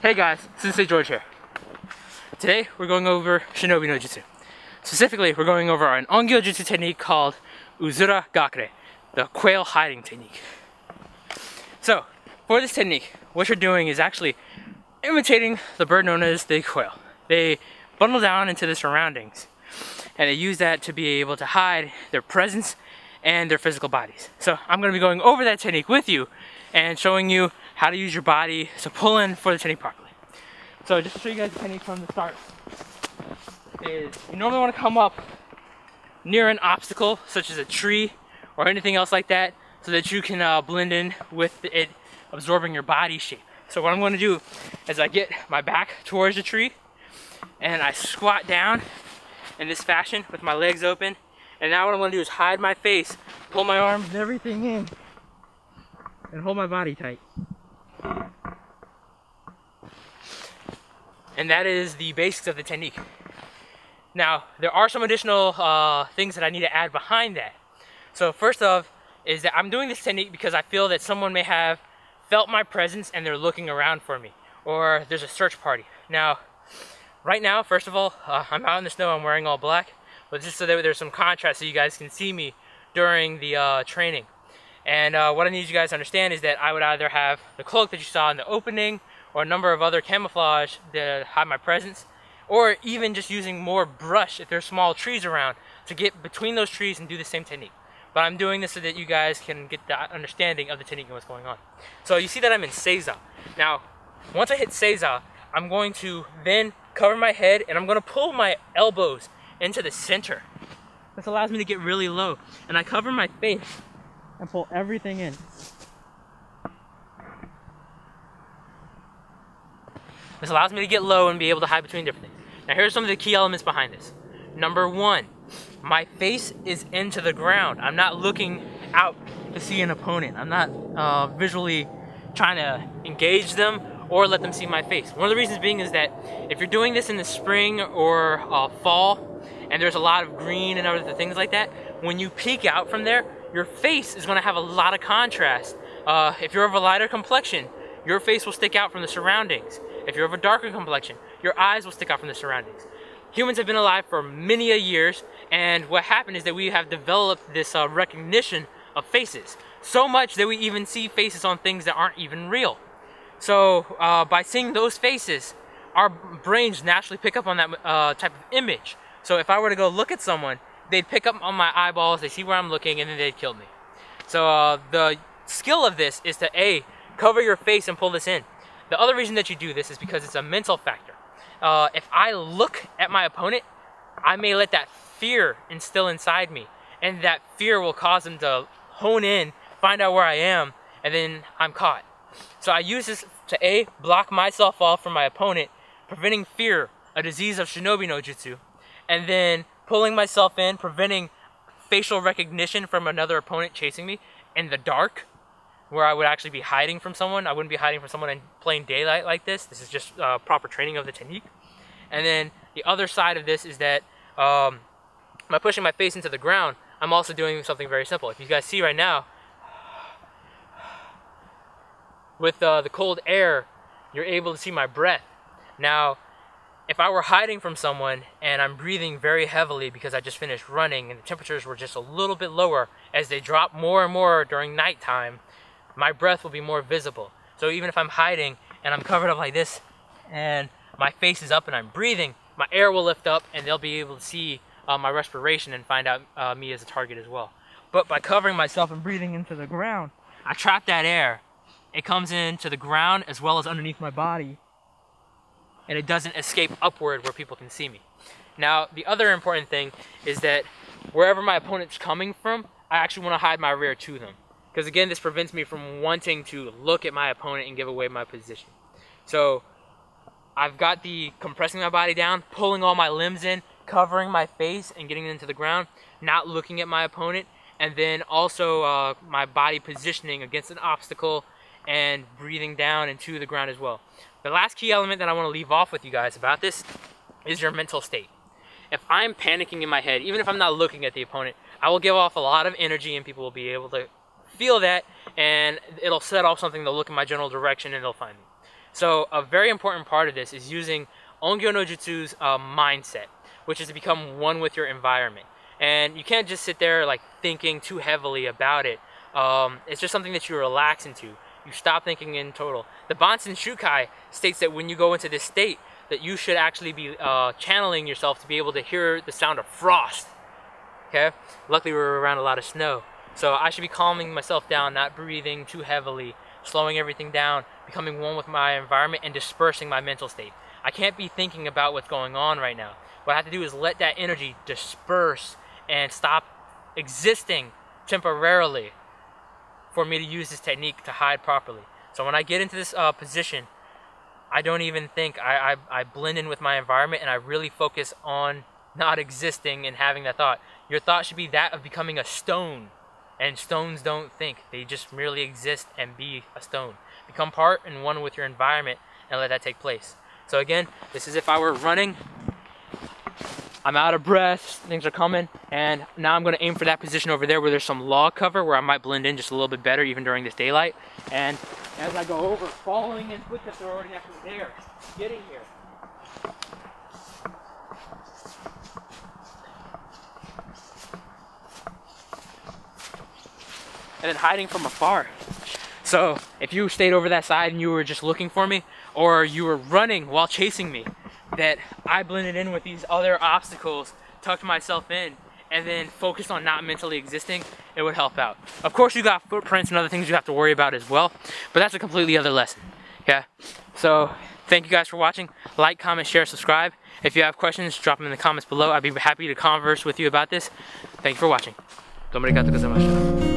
Hey guys, Sensei George here. Today we're going over Shinobi no Jutsu. Specifically, we're going over an Ongyo Jutsu technique called Uzura Gakure, the quail hiding technique. So, for this technique, what you're doing is actually imitating the bird known as the quail. They bundle down into the surroundings, and they use that to be able to hide their presence and their physical bodies. So I'm going to be going over that technique with you and showing you how to use your body to pull in for the technique properly. So just to show you guys the technique from the start, is you normally want to come up near an obstacle such as a tree or anything else like that so that you can blend in with it absorbing your body shape. So what I'm going to do is I get my back towards the tree and I squat down in this fashion with my legs open, and now what I'm going to do is hide my face, pull my arms and everything in, and hold my body tight. And that is the basics of the technique. Now, there are some additional things that I need to add behind that. So first off is that I'm doing this technique because I feel that someone may have felt my presence and they're looking around for me, or there's a search party. Now, right now, first of all, I'm out in the snow, I'm wearing all black, but just so that there's some contrast so you guys can see me during the training. And what I need you guys to understand is that I would either have the cloak that you saw in the opening, or a number of other camouflage to hide my presence, or even just using more brush if there's small trees around to get between those trees and do the same technique. But I'm doing this so that you guys can get the understanding of the technique and what's going on. So you see that I'm in Seiza. Now, once I hit Seiza, I'm going to then cover my head and I'm going to pull my elbows into the center. This allows me to get really low. And I cover my face and pull everything in. This allows me to get low and be able to hide between different things. Now here's some of the key elements behind this. Number one, my face is into the ground. I'm not looking out to see an opponent. I'm not visually trying to engage them or let them see my face. One of the reasons being is that if you're doing this in the spring or fall, and there's a lot of green and other things like that, when you peek out from there, your face is going to have a lot of contrast. If you're of a lighter complexion, your face will stick out from the surroundings. If you're of a darker complexion, your eyes will stick out from the surroundings. Humans have been alive for many a years, and what happened is that we have developed this recognition of faces. So much that we even see faces on things that aren't even real. So by seeing those faces, our brains naturally pick up on that type of image. So if I were to go look at someone, they'd pick up on my eyeballs, they see where I'm looking, and then they'd kill me. So the skill of this is to A, cover your face and pull this in. The other reason that you do this is because it's a mental factor. If I look at my opponent, I may let that fear instill inside me, and that fear will cause them to hone in, find out where I am, and then I'm caught. So I use this to A, block myself off from my opponent, preventing fear, a disease of Shinobi no Jutsu, and then pulling myself in, preventing facial recognition from another opponent chasing me in the dark, where I would actually be hiding from someone. I wouldn't be hiding from someone in plain daylight like this. This is just proper training of the technique. And then the other side of this is that by pushing my face into the ground, I'm also doing something very simple. If you guys see right now, with the cold air, you're able to see my breath. Now, if I were hiding from someone and I'm breathing very heavily because I just finished running and the temperatures were just a little bit lower, as they drop more and more during nighttime, my breath will be more visible. So even if I'm hiding and I'm covered up like this and my face is up and I'm breathing, my air will lift up and they'll be able to see my respiration and find out me as a target as well. But by covering myself and breathing into the ground, I trap that air. It comes into the ground as well as underneath my body, and it doesn't escape upward where people can see me. Now, the other important thing is that wherever my opponent's coming from, I actually want to hide my rear to them. Because again, this prevents me from wanting to look at my opponent and give away my position. So I've got the compressing my body down, pulling all my limbs in, covering my face and getting into the ground, not looking at my opponent, and then also my body positioning against an obstacle and breathing down into the ground as well. The last key element that I want to leave off with you guys about this is your mental state. If I'm panicking in my head, even if I'm not looking at the opponent, I will give off a lot of energy and people will be able to feel that, and it'll set off something. They'll look in my general direction and they'll find me. So a very important part of this is using Ongyo no Jutsu's mindset, which is to become one with your environment. And you can't just sit there like thinking too heavily about it. It's just something that you relax into. You stop thinking in total. The Bansen Shukai states that when you go into this state, that you should actually be channeling yourself to be able to hear the sound of frost. Okay? Luckily we're around a lot of snow. So I should be calming myself down, not breathing too heavily, slowing everything down, becoming one with my environment, and dispersing my mental state. I can't be thinking about what's going on right now. What I have to do is let that energy disperse and stop existing temporarily for me to use this technique to hide properly. So when I get into this position, I don't even think. I blend in with my environment, and I really focus on not existing and having that thought. Your thought should be that of becoming a stone. And stones don't think. They just merely exist and be a stone. Become part and one with your environment and let that take place. So again, this is if I were running. I'm out of breath, things are coming, and now I'm going to aim for that position over there where there's some log cover where I might blend in just a little bit better even during this daylight. And as I go over, following in footsteps are already actually there, getting here. And then hiding from afar. So if you stayed over that side and you were just looking for me, or you were running while chasing me, that I blended in with these other obstacles, tucked myself in, and then focused on not mentally existing, it would help out. Of course you got footprints and other things you have to worry about as well, but that's a completely other lesson. Yeah. So thank you guys for watching. Like, comment, share, subscribe. If you have questions, drop them in the comments below. I'd be happy to converse with you about this. Thank you for watching. どうもありがとうございました。